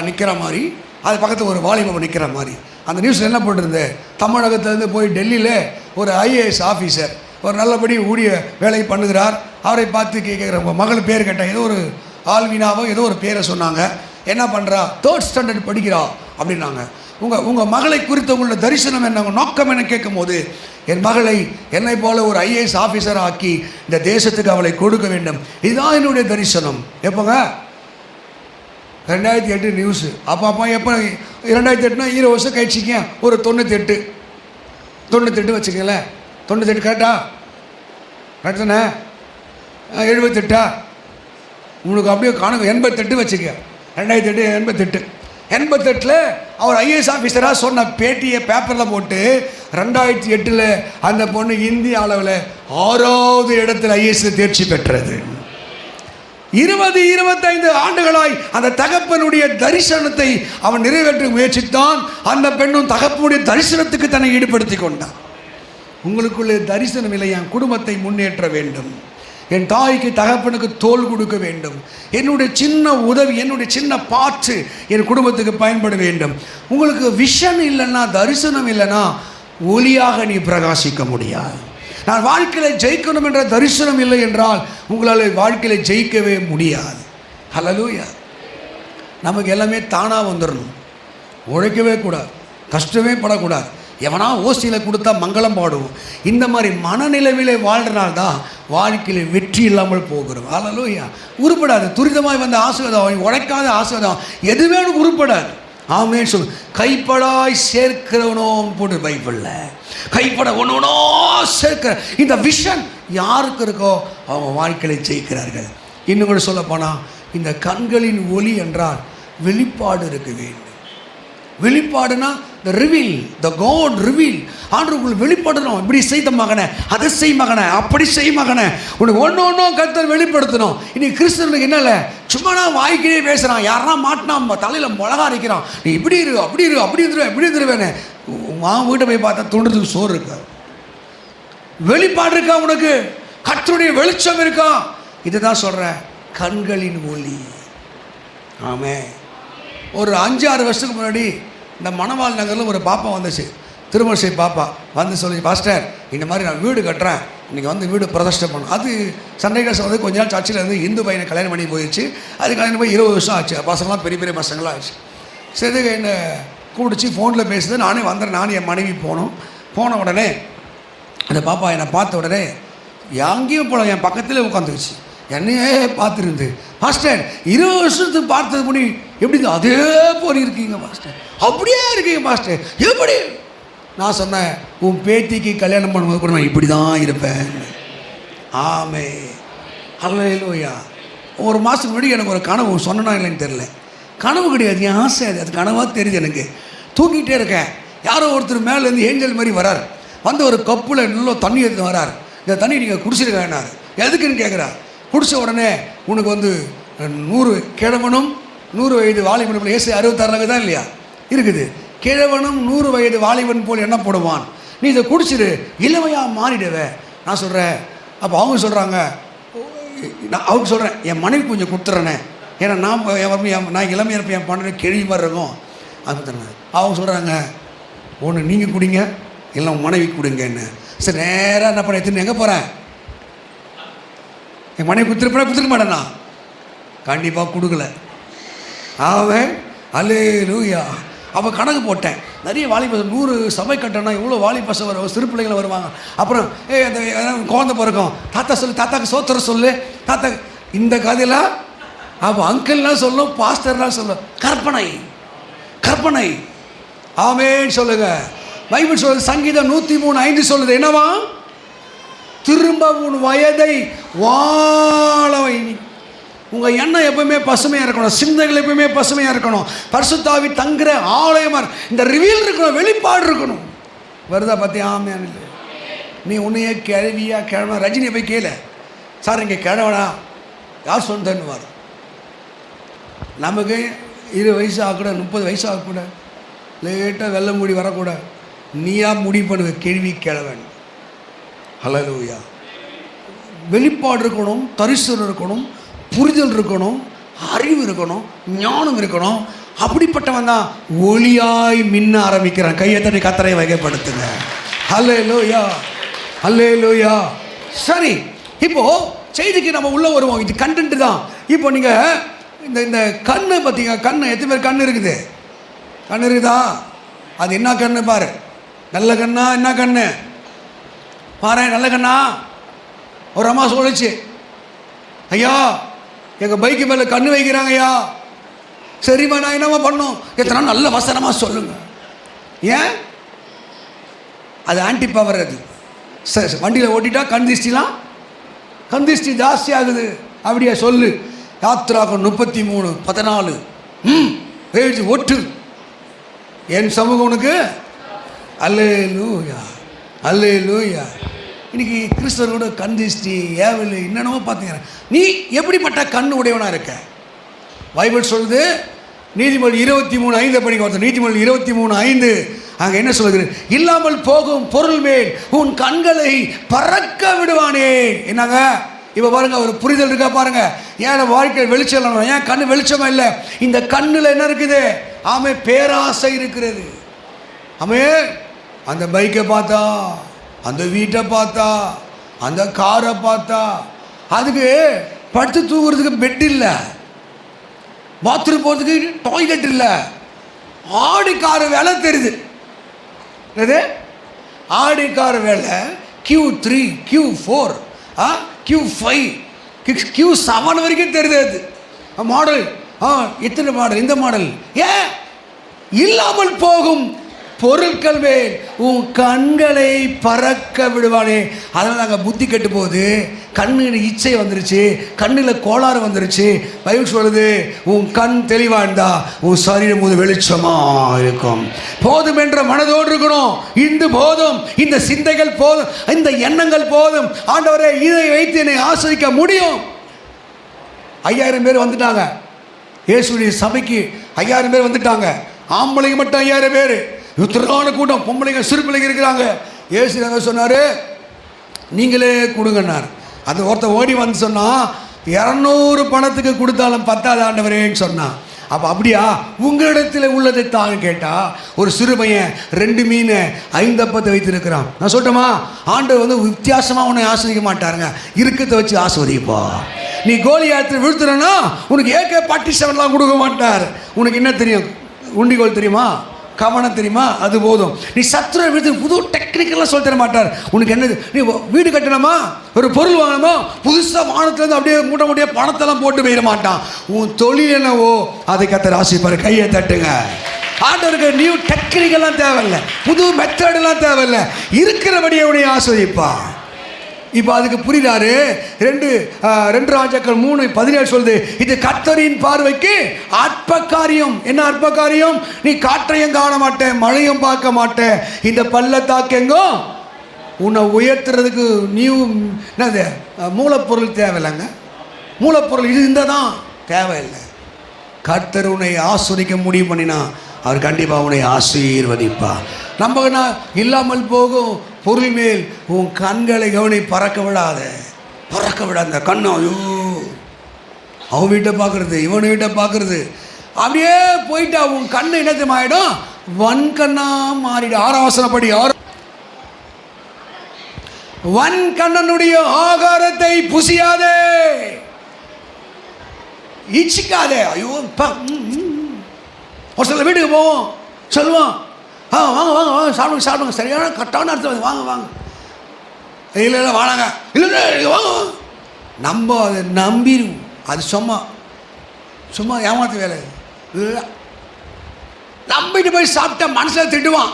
நிற்கிற மாதிரி, அது பக்கத்தில் ஒரு வாலிபம் நிற்கிற மாதிரி. அந்த நியூஸில் என்ன போட்டிருந்தேன்? தமிழகத்திலேருந்து போய் டெல்லியில் ஒரு IAS ஆஃபீஸர் ஒரு நல்லபடி ஊழிய வேலை பண்ணுகிறார். அவரை பார்த்து கேட்குற மகள் பேர் கேட்டால், ஏதோ ஒரு ஆல்வினாவோ ஏதோ ஒரு பேரை சொன்னாங்க. என்ன பண்ணுறா? 3rd ஸ்டாண்டர்ட் படிக்கிறா அப்படின்னாங்க. உங்கள் மகளை குறித்த உங்களோட தரிசனம் என்ன, உங்கள் நோக்கம் என்ன கேட்கும் போது, என் மகளை என்னை போல ஒரு IAS ஆஃபீஸர் ஆக்கி இந்த தேசத்துக்கு அவளை கொடுக்க வேண்டும், இதுதான் என்னுடைய தரிசனம். எப்போங்க? 2008 நியூஸு. அப்போ எப்போ 2008னா 20 வருஷம் கழிச்சிங்க, ஒரு 98 வச்சுக்கங்களேன். 98 கரெக்டா? கரெக்ட் தானே? 78 உங்களுக்கு அப்படியே காணுங்க. 88 வச்சுக்க. 2008 88 அவர் IAS ஆஃபீஸராக சொன்ன பேட்டியை பேப்பரில் போட்டு 2008 அந்த பொண்ணு இந்திய அளவில் 6வது இடத்தில் IAS தேர்ச்சி பெற்றது. 20-25 ஆண்டுகளாய் அந்த தகப்பனுடைய தரிசனத்தை அவன் நிறைவேற்ற முயற்சித்தான். அந்த பெண்ணும் தகப்பனுடைய தரிசனத்துக்கு தன்னை ஈடுபடுத்தி கொண்டான். உங்களுக்குள்ளே தரிசனம் இல்லை, என் குடும்பத்தை முன்னேற்ற வேண்டும், என் தாய்க்கு தகப்பனுக்கு தோள் கொடுக்க வேண்டும், என்னுடைய சின்ன உதவி, என்னுடைய சின்ன பாற்று என் குடும்பத்துக்கு பயன்பட வேண்டும். உங்களுக்கு விஷன் இல்லைன்னா, தரிசனம் இல்லைன்னா ஒளியாக நீ பிரகாசிக்க முடியாது. நான் வாழ்க்கையில் ஜெயிக்கணும் என்ற தரிசனம் இல்லை என்றால் உங்களால் வாழ்க்கையில் ஜெயிக்கவே முடியாது. ஹல்லேலூயா. நமக்கு எல்லாமே தானாக வந்துடணும், உழைக்கவே கூடாது, கஷ்டமே படக்கூடாது. எவனா ஓசியில் கொடுத்தா மங்களம் பாடுவோம். இந்த மாதிரி மனநிலைவிலே வாழ்கிறனால்தான் வாழ்க்கையில் வெற்றி இல்லாமல் போகிறோம். ஹல்லேலூயா. உருப்படாது. துரிதமாய் வந்த ஆசீர்வாதம், உழைக்காத ஆசீர்வாதம் எதுவே உருப்படாது. ஆமென் சொல்லு. கைப்படாய் சேர்க்கிறவனோ போட்டு பைபிளில், கைப்பட ஒன்று சேர்க்கிற இந்த விஷன் யாருக்கு இருக்கோ அவங்க வாழ்க்கையை ஜெயிக்கிறார்கள். இன்னும் கூட சொல்ல போனால், இந்த கண்களின் ஒளி என்றால் வெளிப்பாடு இருக்க வேண்டும். வெளிப்பாடுனா த ரிவீல், த காட் ரிவீல். ஆண்டவர்கள் வெளிப்படுத்தணும். இப்படி செய்த மகனை, அதை செய் மகனை, அப்படி செய் மகனை, உனக்கு ஒன்றும் கர்த்தர் வெளிப்படுத்தணும். இன்னைக்கு கிறிஸ்தவனுக்கு என்னல, சும்மா நான் வாய்க்கிலே பேசுகிறான், யாரா மாட்டினா தலையில் மிளகா அரைக்கிறான், நீ இப்படி இரு, அப்படி இரு, அப்படி இருந்துருவேன், இப்படி இருந்துருவேன்னு. வீட்டை போய் பார்த்தா தோன்றதுக்கு சோறு இருக்கா, வெளிப்பாடு இருக்கா, உனக்கு கர்த்தருடைய வெளிச்சம் இருக்கா? இதுதான் சொல்கிறேன், கண்களின் ஒளி. ஆமென். ஒரு 5-6 வருஷத்துக்கு முன்னாடி இந்த மணவாள் நகரில் ஒரு பாப்பா வந்துச்சு, திருமணி பாப்பா வந்து சொல்லி, பாஸ்டர் இந்த மாதிரி நான் வீடு கட்டுறேன், இன்றைக்கி வந்து வீடு பிரதிஷ்டை பண்ணணும். அது சண்டே கிளாஸ் வந்து கொஞ்ச நாள் சர்ச்சில் இருந்து இந்து பையனை கல்யாணம் பண்ணி போயிடுச்சு. அது கல்யாணம் போய் 20 வருஷம் ஆச்சு. பசங்களாம் பெரிய பெரிய பசங்களாம் ஆச்சு. சரி, என்னை கூப்பிடுச்சு, ஃபோனில் பேசுது. நானே வந்துடுறேன், நானும் என் மனைவி போன உடனே அந்த பாப்பா என்னை பார்த்த உடனே எங்கேயும் போல என் பக்கத்தில் உட்காந்துருச்சு. என்னையே பார்த்துருந்து, பாஸ்டர் 20 வருஷத்துக்கு பார்த்தது முடி எப்படி அதே போல் இருக்கீங்க பாஸ்டர், அப்படியே இருக்கீங்க பாஸ்டர், எப்படி? நான் சொன்னேன், உன் பேத்திக்கு கல்யாணம் பண்ணும்போது கூட நான் இப்படி தான் இருப்பேன். ஆமே. ஹல்லேலூயா. ஒரு மாதத்துக்கு முன்னாடி எனக்கு ஒரு கனவு சொன்னா இல்லைன்னு தெரியல. கனவு கிடையாது, என் ஆசை. அது கனவாக தெரியுது எனக்கு. தூங்கிட்டே இருக்கேன், யாரோ ஒருத்தர் மேலேருந்து ஏஞ்சல் மாதிரி வரார். வந்து ஒரு கப்பில் நல்லா தண்ணி எடுத்து வரார். இந்த தண்ணி நீங்கள் குடிச்சிருக்கேன்னாரு. எதுக்குன்னு கேட்குறார். குடித்த உடனே உனக்கு வந்து 100 கிழவனும் 100 வயது வாலிபன், ஏசு 66 தான் இல்லையா இருக்குது. கிழவனும் 100 வயது வாலிபன் போல் என்ன போடுவான், நீ இதை குடிச்சிரு, இளமையாக மாறிடுவே. நான் சொல்கிறேன். அப்போ அவங்க சொல்கிறாங்க, அவங்க சொல்கிறேன், என் மனைவி கொஞ்சம் கொடுத்துட்றேனே, ஏன்னா நான் இளமையாக இருப்பேன், என் பண்ணுற கேள்வி மாதிரி இருக்கும். அது அவங்க சொல்கிறாங்க, ஒன்று நீங்கள் குடிங்க, இல்லை உன் மனைவி கொடுங்கன்னு. சரி, நேராக என்ன பண்ண எடுத்துன்னு எங்கே போகிறேன், என் மனைவி கொடுத்துருக்க மாட்டேண்ணா, கண்டிப்பாக கொடுக்கல. அவன் அல்லேலூயா. அப்போ கணக்கு போட்டேன், நிறைய வாலிபசம் 100 சபை கட்டணா எவ்வளோ வாலிபசம் வரும், சிறு பிள்ளைகளை வருவாங்க. அப்புறம் அந்த குழந்தை பிறக்கும், தாத்தா சொல்லு, தாத்தாக்கு சோத்திரம் சொல்லு, தாத்தா இந்த கதையில். அப்போ அங்கிள்லாம் சொல்லும், பாஸ்டர்லாம் சொல்லும். கற்பனை. ஆமென் சொல்லுங்க. பைபிள் சொல்லுது, சங்கீதம் 103:5 சொல்லுது என்னவா, திரும்ப உன் வயதை வாழ வை. உங்கள் எண்ணம் எப்பவுமே பசுமையாக இருக்கணும், சிந்தைகள் எப்பவுமே பசுமையாக இருக்கணும். பரிசுத்தாவி தங்குற ஆலயமாக இந்த ரிவீல் இருக்கணும், வெளிப்பாடு இருக்கணும். வருதா பற்றி? ஆமையான இல்லை. நீ உன்னையே கிழமை ரஜினியை போய் கேளு, சார் இங்கே கிழவனா யார் சொந்தன்னு வரும். நமக்கு 20 வயசு ஆகக்கூட, 30 வயசு ஆகக்கூட, லேட்டாக வெள்ளை மூடி வரக்கூட, நீயா முடிவு பண்ணுவ கேள்வி கிழவன். ஹல்லேலூயா. வெளிப்பாடு இருக்கணும், தரிசனம் இருக்கணும், புரிதல் இருக்கணும், அறிவு இருக்கணும், ஞானம் இருக்கணும். அப்படிப்பட்டவன் தான் ஒளியாய் மின்ன ஆரம்பிக்கிறான். கையை தட்டி கத்தரை வகைப்படுத்துங்க. ஹல்லேலூயா, ஹல்லேலூயா. சரி, இப்போ செய்திக்கு நம்ம உள்ள வருவோம். இது கண்டென்ட் தான். இப்போ நீங்கள் இந்த கண்ணை பார்த்தீங்க, கண்ணு எத்தனை பேர் கண்ணு இருக்குது? கண்ணு இருக்குதா? அது என்ன கண்ணு பாரு, நல்ல கண்ணா என்ன கண்ணு பாரு, நல்ல கண்ணா. ஒரு அம்மா சொல்லிச்சு, ஐயா எங்கள் பைக்கு மேலே கண்ணு வைக்கிறாங்க ஐயா. சரிம்மா நான் என்னம்மா பண்ணும், எத்தனை நல்ல வசனமாக சொல்லுங்க. ஏன் அது ஆன்டி பவர். அது வண்டியில் ஓட்டிட்டா கண் திருஷ்டி ஜாஸ்தி ஆகுது. அப்படியா சொல்லு. யாத்ராகம் 33:14 எழுதி ஒட்டு. என் சமூகம் உனக்கு அல்லேலூயா அல்லேலூயா. இன்னைக்கு கிறிஸ்தவரோட கண் திருஷ்டி ஏவல் என்னென்னமோ பார்த்துக்கிறேன். நீ எப்படிப்பட்ட கண் உடையவனாக இருக்க? பைபிள் சொல்லுது, நீதிமொழி 23:5 படிக்க ஒருத்தர். நீதிமொழி 23:5 அங்கே என்ன சொல்லுது? இல்லாமல் போகும் பொருள் மேல் உன் கண்களை பறக்க விடுவானே. என்னங்க இப்போ பாருங்க, ஒரு புரிதல் இருக்கா பாருங்க. ஏன் வாழ்க்கை வெளிச்சம் இல்லை? ஏன் கண்ணு வெளிச்சமா இல்லை? இந்த கண்ணில் என்ன இருக்குது? ஆமே பேராசை இருக்கிறது. ஆமே அந்த பைக்கை பார்த்தா, அந்த வீட்டை பார்த்தா, அந்த காரை பார்த்தா, அதுக்கு படுத்து தூங்குறதுக்கு பெட் இல்லை, பாத்ரூம் போகிறதுக்கு டாய்லெட் இல்லை, ஆடி கார் வேலை தெரியுது. என்னது ஆடி கார் வேலை? Q3 Q4 Q5 Q7 வரைக்கும் தெரியுது. அது மாடல் எத்தனை மாடல், இந்த மாடல். ஏன் இல்லாமல் போகும் பொருட்கள் மேல் உன் கண்களை பறக்க விடுவானே. அதனால் நாங்கள் புத்தி கெட்டு போகுது, கண்ணில் இச்சை வந்துருச்சு, கண்ணில் கோளாறு வந்துருச்சு. பைபிள் சொல்லுது, உன் கண் தெளிவாக இருந்தா உன் சரீரம் போது வெளிச்சமாக இருக்கும். போதும் என்ற மனதோடு இருக்கணும். இந்த போதும், இந்த சிந்தைகள் போதும், இந்த எண்ணங்கள் போதும். ஆண்டவரே இதை வைத்து என்னை ஆசிரிக்க முடியும். 5000 பேர் வந்துட்டாங்க இயேசுடைய சபைக்கு. 5000 பேர் வந்துட்டாங்க. ஆம்பளைங்க மட்டும் 5000 பேர். யுத்தரான கூட்டம், பொம்பளைங்க சிறு பிள்ளைங்க இருக்கிறாங்க. ஏசு என்ன சொன்னார்? நீங்களே கொடுங்கன்னார். அந்த ஒருத்தர் ஓடி வந்து சொன்னான், 200 பணத்துக்கு கொடுத்தாலும் 10 ஆண்டவரேன்னு சொன்னான். அப்போ அப்படியா உங்களிடத்தில் உள்ளதை தாங்க கேட்டால், ஒரு சிறு பையன் 2 மீன் 5 அப்பத்தை வைத்திருக்கிறான். நான் சொல்லட்டுமா, ஆண்டவர் வந்து வித்தியாசமாக உன்னை ஆஸ்வதிக்க மாட்டாருங்க, இருக்கத்தை வச்சு ஆஸ்வதிப்பா. நீ கோலியாத்தில் விழுத்துறனா உனக்கு AK-47 கொடுக்க மாட்டார். உனக்கு என்ன தெரியும்? உண்டிகோல் தெரியுமா, கவனம் தெரியுமா, அது போதும். நீ சத்துரை விழுத்து புது டெக்னிக்கெல்லாம் சொல்லி தர மாட்டார். உனக்கு என்னது? நீ வீடு கட்டணுமா, ஒரு பொருள் வாங்கணுமா, புதுசாக வானத்துலேருந்து அப்படியே மூட்டை பணத்தெல்லாம் போட்டு போயிட மாட்டான். உன் தொழில் என்னவோ அதை கர்த்தர் ஆசைப்பாரு. கையை தட்டுங்க. ஆண்டவருக்கு நியூ டெக்னிக்கெல்லாம் தேவையில்லை, புது மெத்தடெல்லாம் தேவையில்லை, இருக்கிறபடியே உடைய ஆஸ்வதிப்பா. இப்போ அதுக்கு புரியுறாரு. 2 ராஜாக்கள் 3:17 சொல்லுது, இது கர்த்தரின் பார்வைக்கு அற்ப காரியம். என்ன அற்ப காரியம்? நீ காற்றையும் காண மாட்டேன், மழையும் பார்க்க மாட்டேன், இந்த பள்ளத்தாக்கெங்கோ உன்னை உயர்த்துறதுக்கு நியூ என்னது மூலப்பொருள் தேவையில்லைங்க. மூலப்பொருள் இது இந்த தான் தேவையில்லை. கர்த்தர் உன்னை ஆஸ்வதிக்க முடிவு பண்ணினா அவர் கண்டிப்பாக உன்னை ஆசீர்வதிப்பா. நம்ம இல்லாமல் போகும் பொருள் மேல் உன் கண்களை கவனி பறக்க விடாத, பறக்க விடாத. அந்த கண்ணு ஐயோ அவன் வீட்டை பார்க்குறது, இவன் வீட்டை பார்க்குறது, அப்படியே போயிட்டா உன் கண்ணு என்னது ஆகிடும்? வன்கண்ணா மாறிடும். 6ஆம் வசனப்படி, வன் கண்ணனுடைய ஆகாரத்தை புசியாதே, இச்சிக்காதே. ஐயோ ஒரு சில வீட்டுக்கு போவோம், சொல்லுவான், வாங்க வாங்க வாங்க சாப்பிடுங்க சாப்பிடுங்க, சரியான கரெக்டான அர்த்தம், வாங்க வாங்க, இல்லை இல்லை வாங்க, இல்லை இல்லை வாங்க வாங்க. நம்ம அதை நம்பிடுவோம். அது சும்மா ஏமாத்து வேலை. இல்லை நம்பிட்டு போய் சாப்பிட்டா மனசில் திட்டுவான்.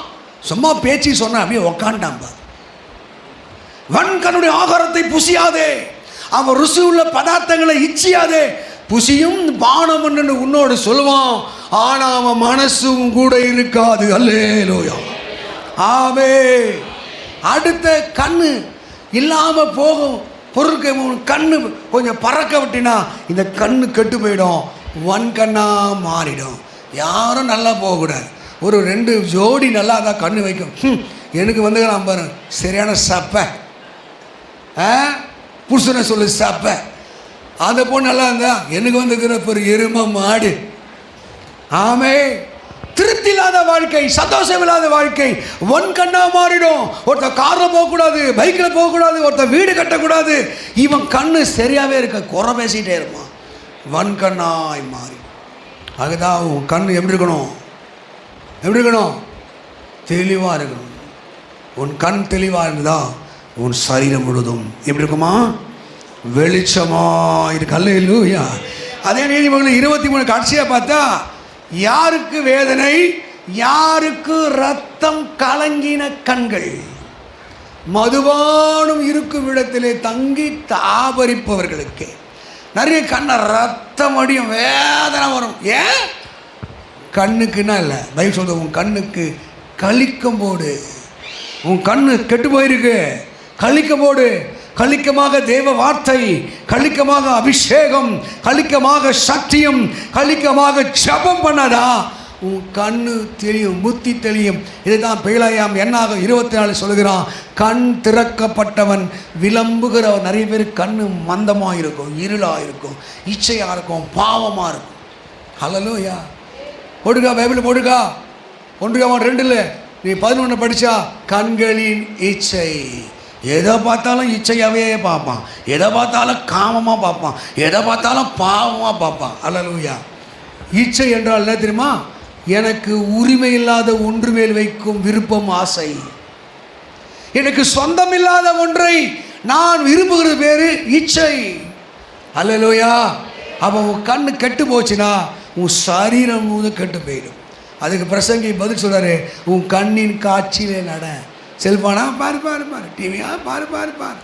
சும்மா பேச்சு சொன்ன அப்படியே உக்காண்டாம்பா. வன்கண்ணுடைய ஆகாரத்தை புசியாதே, அவன் ருசி உள்ள பதார்த்தங்களை இச்சியாதே. புசியும் பானம் உன்னோடு சொல்லுவான், ஆனா அவன் மனசும் கூட இருக்காது. அல்லேலூயா ஆமே. அடுத்த கண்ணு இல்லாம போகும் பொருளுக்கு கண்ணு கொஞ்சம் பறக்க விட்டினா இந்த கண்ணு கெட்டு போயிடும், வன்கண்ணா மாறிடும். யாரும் நல்லா போகக்கூடாது. ஒரு 2 ஜோடி நல்லா தான் கண்ணு வைக்கும். எனக்கு வந்து நான் பாருங்க சரியான சப்பை, புருஷனை சொல்லு சப்பை, அந்த பொண்ணு நல்லா இருந்தா எனக்கு வந்துக்கிற ஒரு எருமை மாடு. ஆமே. திருப்தி இல்லாத வாழ்க்கை, சந்தோஷம் இல்லாத வாழ்க்கை வன்கண்ணா மாறிடும். ஒருத்தர் காரில் போகக்கூடாது, பைக்கில் போகக்கூடாது, ஒருத்தர் வீடு கட்டக்கூடாது. இவன் கண்ணு சரியாகவே இருக்க, குறை பேசிகிட்டே இருப்பான், வன்கண்ணாய் மாறி. அதுதான் உன் கண்ணு எப்படி இருக்கணும்? எப்படி இருக்கணும்? தெளிவாக இருக்கணும். உன் கண் தெளிவாக இருந்தா உன் சரீரம் முழுதும் எப்படி இருக்குமா? வெளிச்சமாக இருக்கு. அல்லேலூயா. அதே நீதிமொழிகள் 23 கடைசியாக பார்த்தா, யாருக்கு வேதனை, யாருக்கு ரத்தம் கலங்கின கண்கள், மதுபானம் இருக்கும் இடத்திலே தங்கி தாபரிப்பவர்களுக்கு. நிறைய கண்ணை ரத்தம் அடியும், வேதனை வரும். ஏன்? கண்ணுக்குன்னா இல்லை, தயவு சொல்ல உன் கண்ணுக்கு கழிக்கம் போடு. உன் கண்ணு கெட்டு போயிருக்கு, கழிக்கம் போடு. கழிக்கமாக தேவ வார்த்தை, கழிக்கமாக அபிஷேகம், கழிக்கமாக சத்தியம், கழிக்கமாக ஜெபம் பண்ணாதா உன் கண்ணு தெரியும், புத்தி தெரியும். இதுதான் பேலாயாம் என்னாக 24 சொல்லுகிறான். கண் திறக்கப்பட்டவன் விளம்புகிறவன். நிறைய பேர் கண்ணு மந்தமாக இருக்கும், இருளாக இருக்கும், இச்சையாக இருக்கும், பாவமாக இருக்கும். ஹல்லேலூயா. போடுகா, பைபிள் போடுகா. 1 நீ 11 படித்தா, கண்களின் இச்சை. எதை பார்த்தாலும் இச்சையாகவே பார்ப்பான், எதை பார்த்தாலும் காமமாக பார்ப்பான், எதை பார்த்தாலும் பாவமாக பார்ப்பான். ஹல்லேலூயா. இச்சை என்றால் என்ன தெரியுமா? எனக்கு உரிமை இல்லாத ஒன்று மேல் வைக்கும் விருப்பம், ஆசை. எனக்கு சொந்தம் இல்லாத ஒன்றை நான் விரும்புகிறது பேரு இச்சை. ஹல்லேலூயா. அப்போ உன் கண்ணு கெட்டு போச்சுன்னா உன் சரீரம் கெட்டு போயிடும். அதுக்கு பிரசங்கி பதில் சொல்றாரு, உன் கண்ணின் காட்சியிலே நட. செல்ஃபோனா பாரு பாரு பாரு, டிவியா பாரு பாரு பாரு,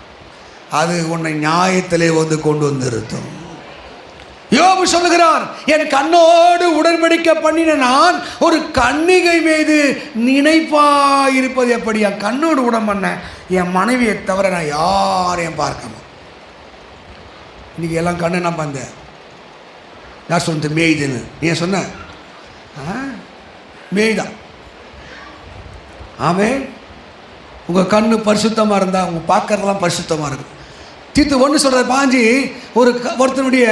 அது உன்னை நியாயத்திலே வந்து கொண்டு வந்து நிறுத்தும். யோபு சொல்லுகிறார், என் கண்ணோடு உடன்படிக்கை பண்ணின நான் ஒரு கன்னிகை மீது நினைப்பாயிருப்பது எப்படி? என் கண்ணோடு உடன் பண்ண என் மனைவியை தவிர நான் யாரையும் பார்க்கணும். இன்னைக்கு எல்லாம் கண்ணு நான் பார்த்தேன். நான் சொன்னது மேய்துன்னு நீ சொன்ன மேய்தான். ஆமே. உங்கள் கண்ணு பரிசுத்தமாக இருந்தால் உங்கள் பார்க்கறதெல்லாம் பரிசுத்தமாக இருக்கும். தீத்து 1 சொல்கிற பாஞ்சி ஒருத்தனுடைய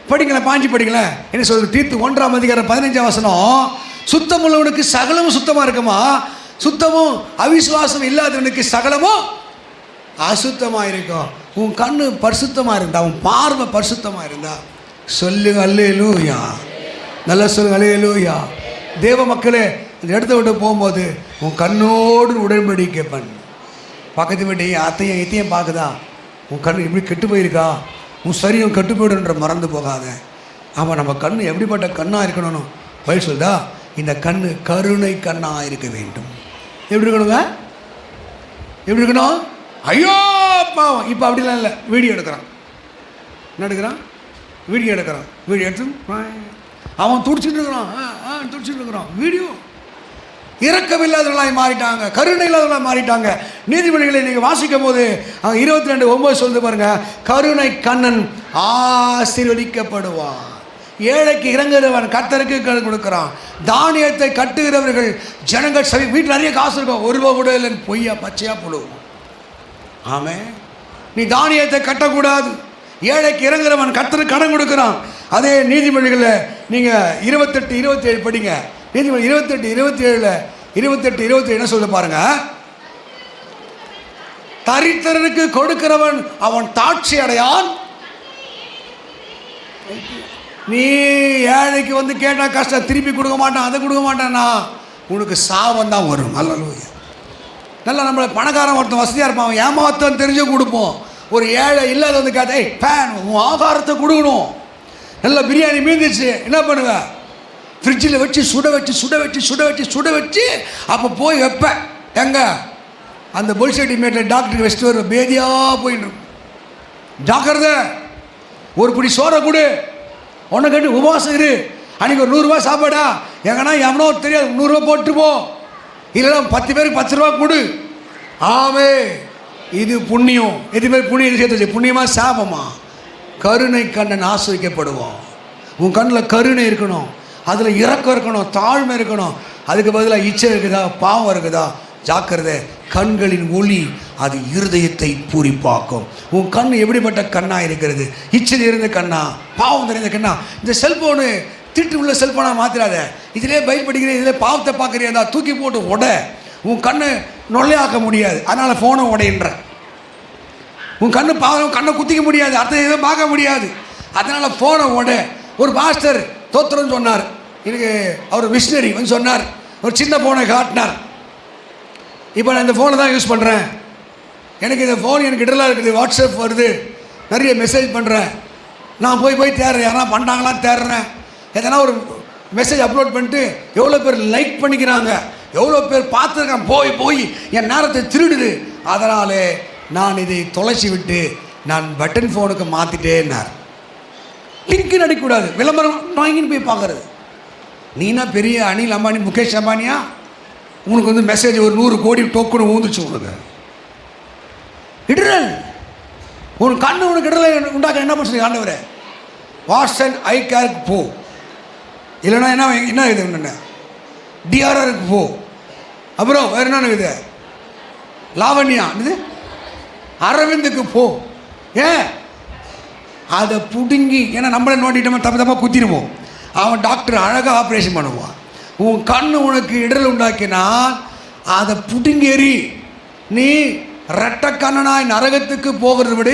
படிக்கல, பாஞ்சி படிக்கல. என்ன சொல்கிறது? தீத்து 1 அதிகாரம் 15 வசனம், சுத்தம் உள்ளவனுக்கு சகலமும் சுத்தமாக இருக்குமா, சுத்தமும் அவிசுவாசம் இல்லாதவனுக்கு சகலமும் அசுத்தமாக இருக்கும். உன் கண்ணு பரிசுத்தமாக இருந்தா, உன் பார்வை பரிசுத்தமாக இருந்தா சொல்லுங்க அல்லேலூயா. நல்லா சொல்லுங்க அல்லேலூயா. தேவ மக்களே, இந்த இடத்த விட்டு போகும்போது உன் கண்ணோடு உடன்படிக்கை பண்ணு. பக்கத்து வீட்டு அத்தையும் இத்தையும் பார்க்குதா, உன் கண் எப்படி கெட்டு போயிருக்கா, உன் சரீரம் கெட்டு போயிடுன்ற மறந்து போகாத. ஆமாம், நம்ம கண் எப்படிப்பட்ட கண்ணாக இருக்கணும்? பயிர் சொல்லுதா, இந்த கண் கருணை கண்ணாக இருக்க வேண்டும். எப்படி இருக்கணுங்க? எப்படி இருக்கணும்? ஐயோ பாவம். இப்போ அப்படிலாம் இல்லை, வீடியோ எடுக்கிறான். என்ன எடுக்கிறான்? வீடியோ எடுக்கிறான். வீடியோ எடுத்து அவன் துடிச்சிட்டு இருக்கிறான். வீடியோ இரக்கமில்லாதவர்களாய் மாறிட்டாங்க, கருணை இல்லாதவர்களாக மாறிட்டாங்க. நீதிமொழிகளை நீங்கள் வாசிக்கும் போது 22:9 சொல்லுது பாருங்க, கருணை கண்ணன் ஆசீர்வதிக்கப்படுவான். ஏழைக்கு இறங்குகிறவன் கர்த்தருக்கு கொடுக்குறான். தானியத்தை கட்டுகிறவர்கள் ஜனங்கள் வீட்டில் நிறைய காசு இருக்கும், 1 ரூபா கூட இல்லைன்னு பொய்யா பச்சையாக போடுவோம். ஆமே. நீ தானியத்தை கட்டக்கூடாது. ஏழைக்கு இறங்குறவன் கர்த்தருக்கு கடன் கொடுக்குறான். அதே நீதிமொழிகளில் நீங்கள் 28-27 படிங்க. நீதிமொழி 28-27 என்ன சொல்ல பாருங்க, தரித்திரனுக்கு கொடுக்கிறவன் அவன் தாட்சி அடையான். நீ ஏழைக்கு வந்து கேட்டால் கஷ்டம், திருப்பி கொடுக்க மாட்டான், அதை கொடுக்க மாட்டான்னா உனக்கு சாபம் தான் வரும். அல்லேலூயா. நல்லா நம்மளை பணக்காரன் ஒருத்தன் வசதியாக இருப்பான், அவன் ஏமாத்தம் தெரிஞ்சு கொடுப்போம். ஒரு ஏழை இல்லாத வந்து கேட்டா, பேன் உன் ஆகாரத்தை கொடுக்கணும். நல்லா பிரியாணி மீந்துச்சு, என்ன பண்ணுவ? ஃப்ரிட்ஜில் வச்சு சுட வச்சு அப்போ போய் வைப்பேன். எங்க அந்த புல்செட்டி மேட்டில் டாக்டருக்கு வச்சுட்டு வர பேதியாக போயிட்டு ஜாக்கிரதை. ஒரு பிடி சோறை கொடு, ஒன்றை கட்டி உபவாசம் இரு. அன்றைக்கி ஒரு 100 ரூபா சாப்பாடா, எங்கன்னா எவனோ தெரியாது 100 ரூபா போட்டு போ, இல்லைன்னா 10 பேருக்கு 10 ரூபா கொடு. ஆமே, இது புண்ணியம். எது பேர் புண்ணியம் சேர்த்து வச்சு புண்ணியமா சாபமா? கருணை கண்ணன் ஆசிரிக்கப்படுவோம். உன் கண்ணில் கருணை இருக்கணும், அதில் இரக்கம் இருக்கணும், தாழ்மை இருக்கணும். அதுக்கு பதிலாக இச்சை இருக்குதா, பாவம் இருக்குதா? ஜாக்கிரதை. கண்களின் ஒளி அது இருதயத்தை பூரிப்பாக்கும். உன் கண் எப்படிப்பட்ட கண்ணாக இருக்கிறது? இச்சை நிறைந்த கண்ணா, பாவம் நிறைந்த கண்ணா? இந்த செல்ஃபோனு திட்டு உள்ள செல்ஃபோனாக மாற்றிடாத. இதிலே பயிர் படிக்கிறேன், இதிலே பாவத்தை பார்க்குறியா, தூக்கி போட்டு உட. உன் கண்ணு நொல்லையாக்க முடியாது, அதனால் ஃபோனை உடையின்ற. உன் கண்ணு பாவம், கண்ணை குத்திக்க முடியாது, அடுத்த எதுவும் பார்க்க முடியாது, அதனால் ஃபோனை உட. ஒரு பாஸ்டர் தோத்திரம் சொன்னார், எனக்கு அவர் மிஷினரி வந்து சொன்னார், ஒரு சின்ன ஃபோனை காட்டினார். இப்போ நான் இந்த ஃபோனை தான் யூஸ் பண்ணுறேன். எனக்கு இந்த ஃபோன் எனக்கு இடலாக இருக்குது. வாட்ஸ்அப் வருது, நிறைய மெசேஜ் பண்ணுறேன். நான் போய் தேடுறேன், யாரா பண்ணுறாங்களான்னு தேடுறேன். எதனா ஒரு மெசேஜ் அப்லோட் பண்ணிட்டு எவ்வளோ பேர் லைக் பண்ணிக்கிறாங்க, எவ்வளோ பேர் பார்த்துருக்கான். போய் என் நேரத்தை திருடுது. அதனாலே நான் இதை தொலைச்சி விட்டு நான் பட்டன் ஃபோனுக்கு மாற்றிட்டேன்னார். லிங்க்கு நடிக்கக்கூடாது, விளம்பரம் வாங்கின்னு போய் பார்க்குறது. நீனா பெரிய அனில் அம்பானி, முகேஷ் அம்பானியா? உனக்கு வந்து மெசேஜ் ஒரு 100 கோடி டோக்கன் ஊந்துச்சு உனக்கு. இடரல் உனக்கு கண்ணு உனக்கு இடலை உண்டாக்க என்ன பண்ணுறீங்க? ஆண்டவரே வாட்ஸன் ஐ கேருக்கு போ, இல்லைன்னா என்ன இது என்ன டிஆர்ஆருக்கு போ. அப்புறம் வேறு என்ன இது லாவண்யா இது அரவிந்துக்கு போ. ஏன் அதை பிடுங்கி, ஏன்னா நம்மளை நோண்டிட்டோம் தப்பாக குத்திடுவோம். அவன் டாக்டர் அழகாக ஆப்ரேஷன் பண்ணுவான். உன் கண்ணு உனக்கு இடல் உண்டாக்கினால் அதை பிடுங்கேறி நீ ரெட்ட கண்ணனாய் நரகத்துக்கு போகிறத விட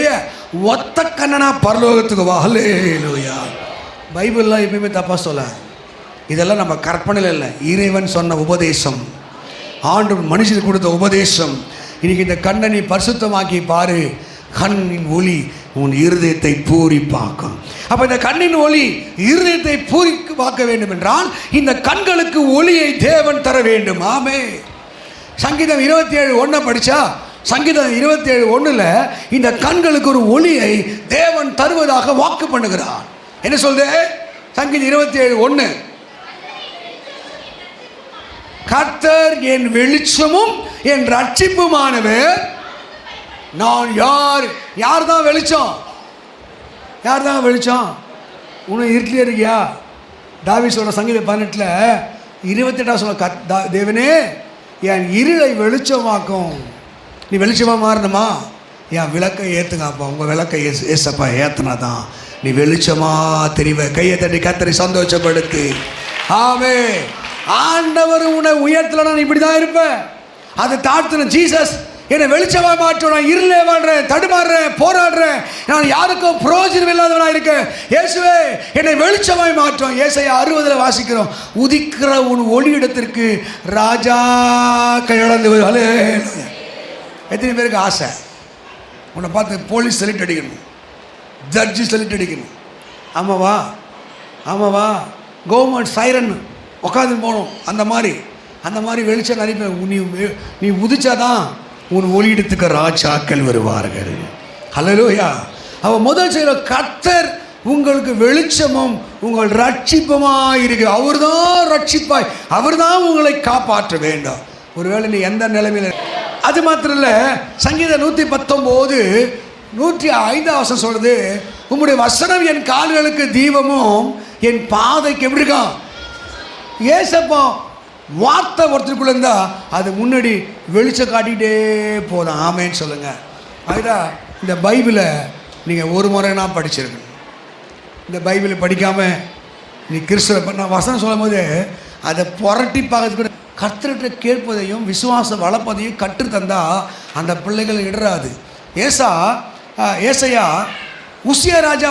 ஒத்த கண்ணனா பரலோகத்துக்கு வா. ஹல்லேலூயா. பைபிள்லாம் எப்பயுமே தப்பாக சொல்ல, இதெல்லாம் நம்ம கற்பனையில் இல்லை, இறைவன் சொன்ன உபதேசம், ஆண்டவர் மனுஷனுக்கு கொடுத்த உபதேசம். இன்னைக்கு இந்த கண்ணை நீ பரிசுத்தமாக்கி பாரு, கண்ணின் ஒளி உன் இருதயத்தை பூரிப்பாக்கும். அப்போ இந்த கண்ணின் ஒளி இருதயத்தை பூரிப்பாக்க வேண்டும் என்றால் இந்த கண்களுக்கு ஒளியை தேவன் தர வேண்டும். ஆமே. சங்கீதம் 27:1 படித்தா, சங்கீதம் 27:1 இந்த கண்களுக்கு ஒரு ஒளியை தேவன் தருவதாக வாக்கு பண்ணுகிறார். என்ன சொல்றது? சங்கீதம் 27:1, கர்த்தர் என் வெளிச்சமும் என் ரட்சிப்புமானவர். நான் யார் தான் வெளிச்சம்? யார் தான் வெளிச்சம்? உன்னை இருட்டிலே இருக்கியா? தாவீது சொல்ற சங்கீதம் 18:28 சொல்ல, தேவனே என் இருளை வெளிச்சமாக்கும். நீ வெளிச்சமாக மாறணுமா? என் விளக்கை ஏற்றுங்கப்பா. உங்கள் விளக்கை ஏசப்பா ஏற்றுனா தான் நீ வெளிச்சமாக தெரிவ. கையை தட்டி கர்த்தரை சந்தோஷப்படுத்து. ஆமே. ஆண்டவர் உன்னை உயர்த்தல, நான் இப்படி தான் இருப்பேன். அதை தாழ்த்தின ஜீசஸ் என்னை வெளிச்சமாக மாற்றும். நான் இருளே வாழ்கிறேன், தடுமாறுறேன், போராடுறேன், நான் யாருக்கும் பிரயோஜனம் இல்லாதவனாக இருக்கேன். இயேசுவே என்னை வெளிச்சமாய் மாற்றும். ஏசாயா 60 வாசிக்கிறோம், உதிக்கிற உன் ஒளி இடத்திற்கு ராஜா கையளந்து. ஹல்லேலூயா. எத்தனை பேருக்கு ஆசை உன்னை பார்த்து போலீஸ் செலக்ட் அடிக்கணும், ஜட்ஜி செலக்ட் அடிக்கணும்? ஆமாவா கவர்மெண்ட் சைரன் உட்காந்து போகணும். அந்த மாதிரி வெளிச்சம் நிறைய பேர். நீ உதிச்சாதான் உன் ஒளியிடத்துக்கு ராஜாக்கள் வருவார்கள். ஹல்லேலூயா. அவன் முதல் செய்கிற கர்த்தர் உங்களுக்கு வெளிச்சமும் உங்கள் ரட்சிப்புமாய் இருக்கு. அவர் தான் ரட்சிப்பாய், அவர் தான் உங்களை காப்பாற்ற வேண்டும். ஒருவேளை நீ எந்த நிலைமையில். அது மாத்திரம் இல்லை, சங்கீதம் 119 105 சொல்றது, உம்முடைய வசனம் என் கால்களுக்கு தீபமும் என் பாதைக்கு எப்படி இருக்கான்? ஏசப்பா வார்த்தை ஒருத்தருக்குள்ள இருந்தா அது முன்னாடி வெளிச்சம் காட்டிகிட்டே போதும். ஆமேன்னு சொல்லுங்க. அதுதான் இந்த பைபிளை நீங்கள் ஒரு முறைனா படிச்சிருக்கணும். இந்த பைபிளை படிக்காமல் நீ கிறிஸ்துவ நான் வசனம் சொல்லும் போது அதை புரட்டி பார்க்கறதுக்கு கர்த்தர்கிட்ட கேட்பதையும் விசுவாசம் வளர்ப்பதையும் கற்றுத்தந்தா அந்த பிள்ளைகள் இடராது. ஏசையா உசியா ராஜா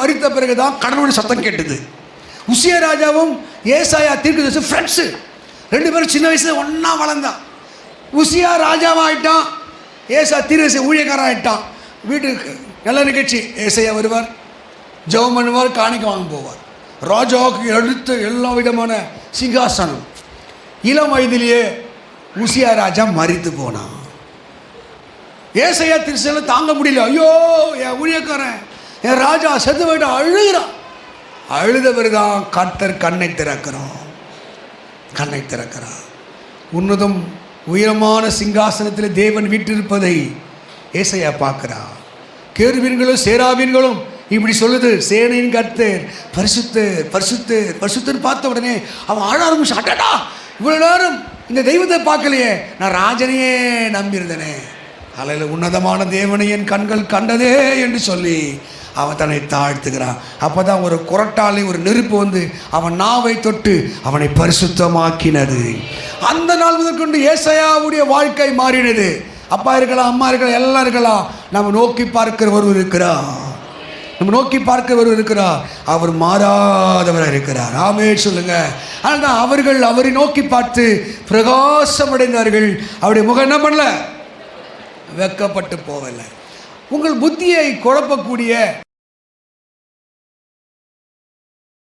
மரித்த பிறகுதான் கடவுளுடைய சத்தம் கேட்டது. உசியா ராஜாவும் ஏசாயா தீர்க்கதரிசி ஃப்ரெண்ட்ஸு, 2 பேரும் சின்ன வயசுல ஒன்றா வளர்ந்தான். உசியா ராஜாவாகிட்டான், ஏசா தீர்க்கதரிசி ஊழியக்காரன் ஆகிட்டான். வீட்டுக்கு நல்ல நிகழ்ச்சி, ஏசையா வருவார், ஜெபம் பண்ணுவார், காணிக்க வாங்க போவார். ராஜாவுக்கு எடுத்த எல்லா விதமான சிங்காசனம். இளம் வயதிலேயே உசியா ராஜா மரித்து போனான். ஏசையா தீர்க்கதரிசி தாங்க முடியல, ஐயோ என் ஊழியக்காரன் என் ராஜா செத்து போயிட்டு அழுகிறான். அழுதவர்தான் கர்த்தர் கண்ணை திறக்கிறார். உன்னதம் உயரமான சிங்காசனத்தில் தேவன் வீற்றிருப்பதை ஏசையா பார்க்கிறார். கேருபீன்களும் சேராபீன்களும் இப்படி சொல்லுது, சேனையின் கர்த்தர் பரிசுத்தர் பரிசுத்தர் பரிசுத்தர். பார்த்த உடனே அவன் ஆழ ஆரம்பிச்சு, அடடா இவ்வளோ நேரம் இந்த தெய்வத்தை பார்க்கலையே, நான் ராஜனையே நம்பியிருந்தேனே. அல்ல உன்னதமான தேவனை என் கண்கள் கண்டதே என்று சொல்லி அவன் தன்னை தாழ்த்துகிறான். அப்போ தான் ஒரு குரட்டாலை, ஒரு நெருப்பு வந்து அவன் நாவை தொட்டு அவனை பரிசுத்தமாக்கினது. அந்த நாள் முதற்கொண்டு ஏசாயாவுடைய வாழ்க்கை மாறினது. அப்பா இருக்கலாம், அம்மா இருக்கலாம், எல்லாம் இருக்கலாம், நம்ம நோக்கி பார்க்கிற ஒருவர் இருக்கிறார். நம்ம நோக்கி பார்க்கிறவர் இருக்கிறார், அவர் மாறாதவராக இருக்கிறார். ஆமே சொல்லுங்க. ஆனால் அவர்கள் அவரை நோக்கி பார்த்து பிரகாசம் அடைந்தார்கள். அவருடைய முகம் என்ன பண்ணல? வெக்கப்பட்டு போகலை. உங்கள் புத்தியை குழப்பக்கூடிய